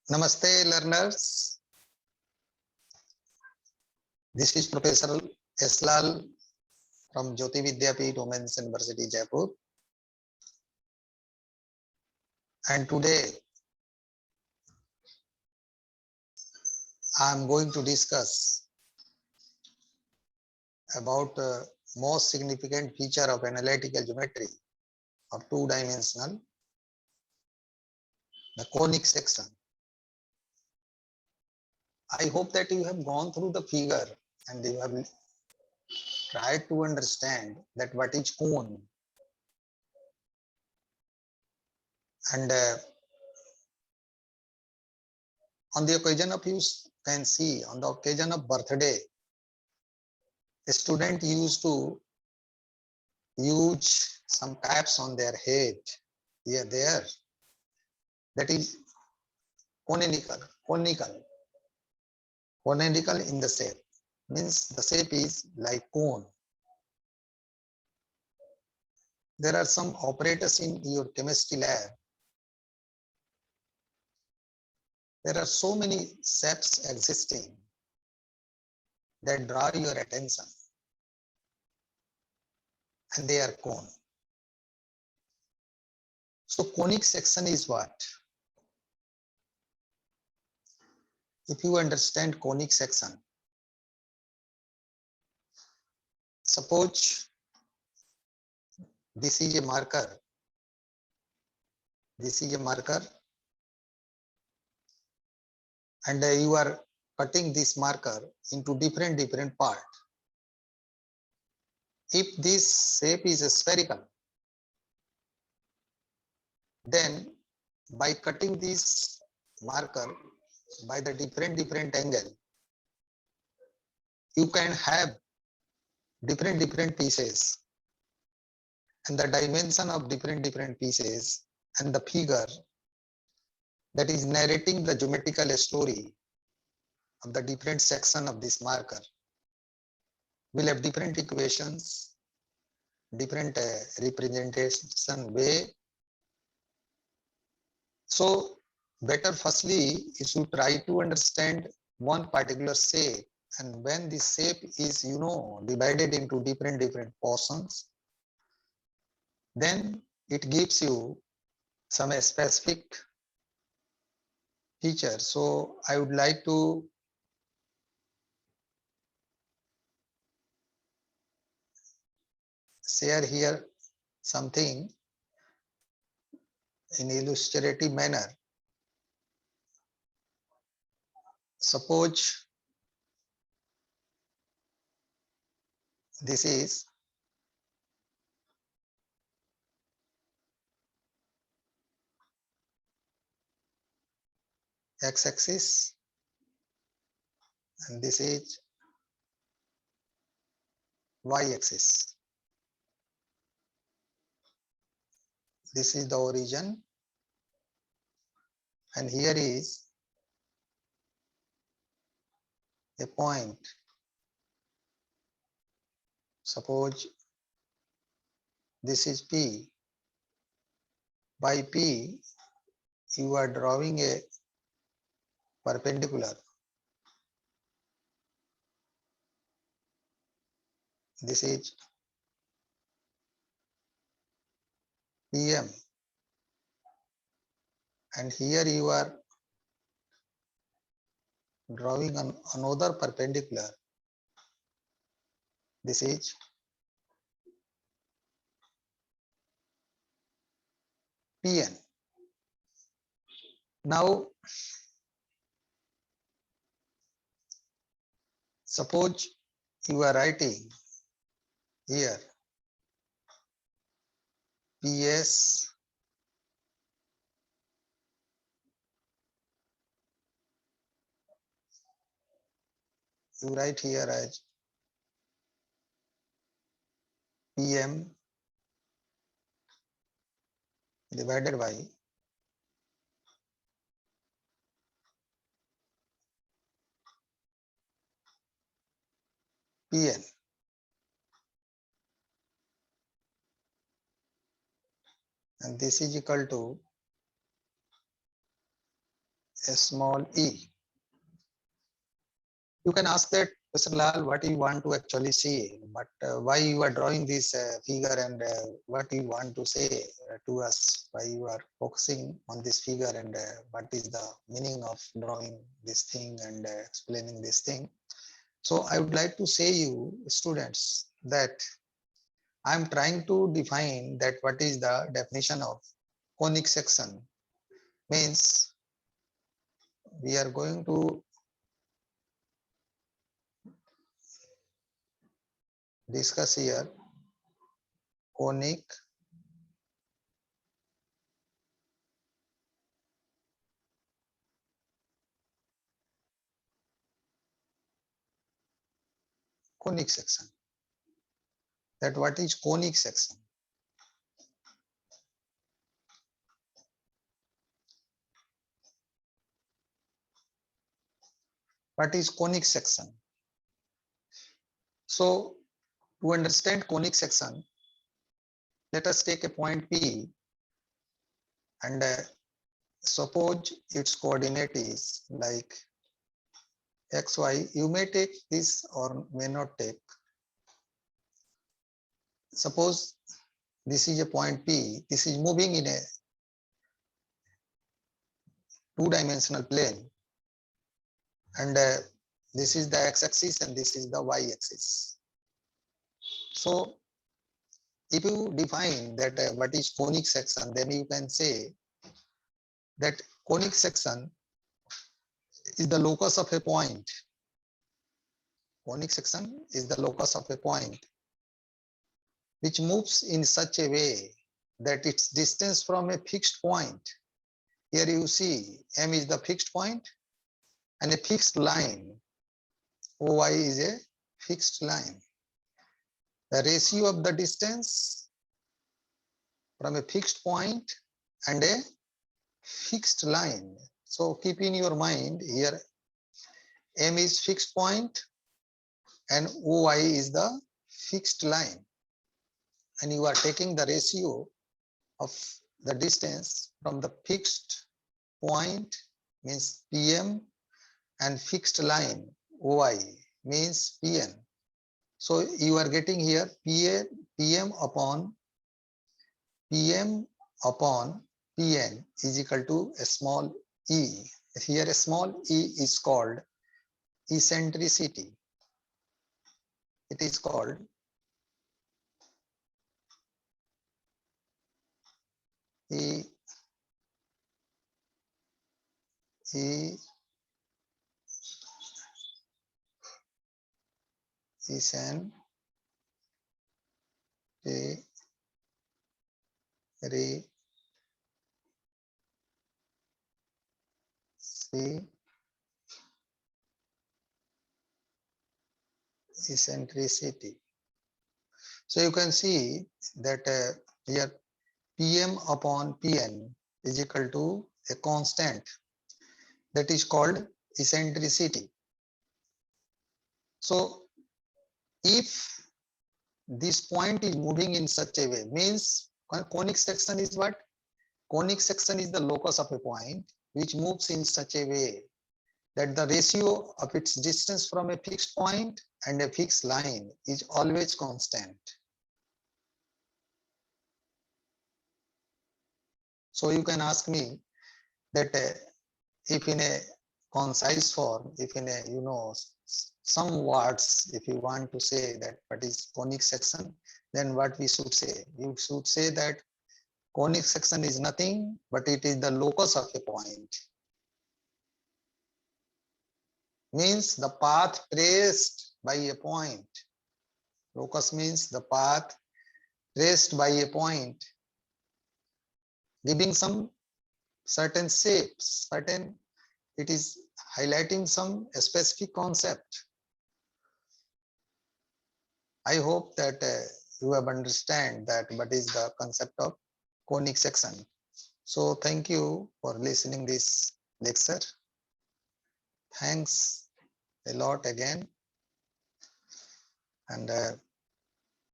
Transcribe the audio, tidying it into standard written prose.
Namaste, learners. This is Professor S. Lal from Jyoti Vidyapeeth Women's University, Jaipur. And today I am going to discuss about most significant feature of analytical geometry of two-dimensional, the conic section. I hope that you have gone through the figure and you have tried to understand that what is cone. And on the occasion of, you can see, on the occasion of birthday, a student used to use some caps on their head here, there. That is conical in the shape, means the shape is like cone. There are some operators in your chemistry lab. There are so many shapes existing that draw your attention, and they are cone. So conic section is what? If you understand conic section, suppose this is a marker. This is a marker, and you are cutting this marker into different part. If this shape is spherical, then by cutting this marker by the different angle, you can have different pieces, and the dimension of different pieces and the figure that is narrating the geometrical story of the different section of this marker will have different equations, different representation way. So better firstly is to try to understand one particular shape, and when this shape is divided into different portions, then it gives you some specific feature. So I would like to share here something in illustrative manner. Suppose this is x-axis and this is y-axis. This is the origin, and here is a point. Suppose this is P. By P, you are drawing a perpendicular. This is PM, and here you are drawing another perpendicular. This is PN. Now, suppose you are writing here PS you write here as PM divided by PN. And this is equal to a small e. You can ask that, Mr. Lal, what you want to actually say, but why you are drawing this figure, and what you want to say to us, why you are focusing on this figure, and what is the meaning of drawing this thing and explaining this thing. So I would like to say you students that I'm trying to define that what is the definition of conic section. Means we are going to discuss here conic section. That what is conic section? What is conic section? So to understand conic section, let us take a point P, and suppose its coordinate is like xy. You may take this or may not take. Suppose this is a point P, this is moving in a two-dimensional plane, and this is the x-axis and this is the y-axis. So if you define that what is conic section, then you can say that conic section is the locus of a point. Conic section is the locus of a point which moves in such a way that its distance from a fixed point. Here you see M is the fixed point and a fixed line. OY is a fixed line. The ratio of the distance from a fixed point and a fixed line. So keep in your mind here M is fixed point and OY is the fixed line, and you are taking the ratio of the distance from the fixed point means PM and fixed line OY means PN. So you are getting here PM upon PN is equal to a small e. Here a small e is called eccentricity. It is called eccentricity. Eccentricity. So you can see that here PM upon PN is equal to a constant that is called eccentricity. So if this point is moving in such a way, means conic section is what? Conic section is the locus of a point which moves in such a way that the ratio of its distance from a fixed point and a fixed line is always constant. So you can ask me that if in a concise form, if in a some words, if you want to say that what is conic section, then what we should say? You should say that conic section is nothing but it is the locus of a point. Means the path traced by a point. Locus means the path traced by a point, giving some certain shapes, it is highlighting some specific concept. I hope that you have understand that what is the concept of conic section. So thank you for listening this lecture. Thanks a lot again, and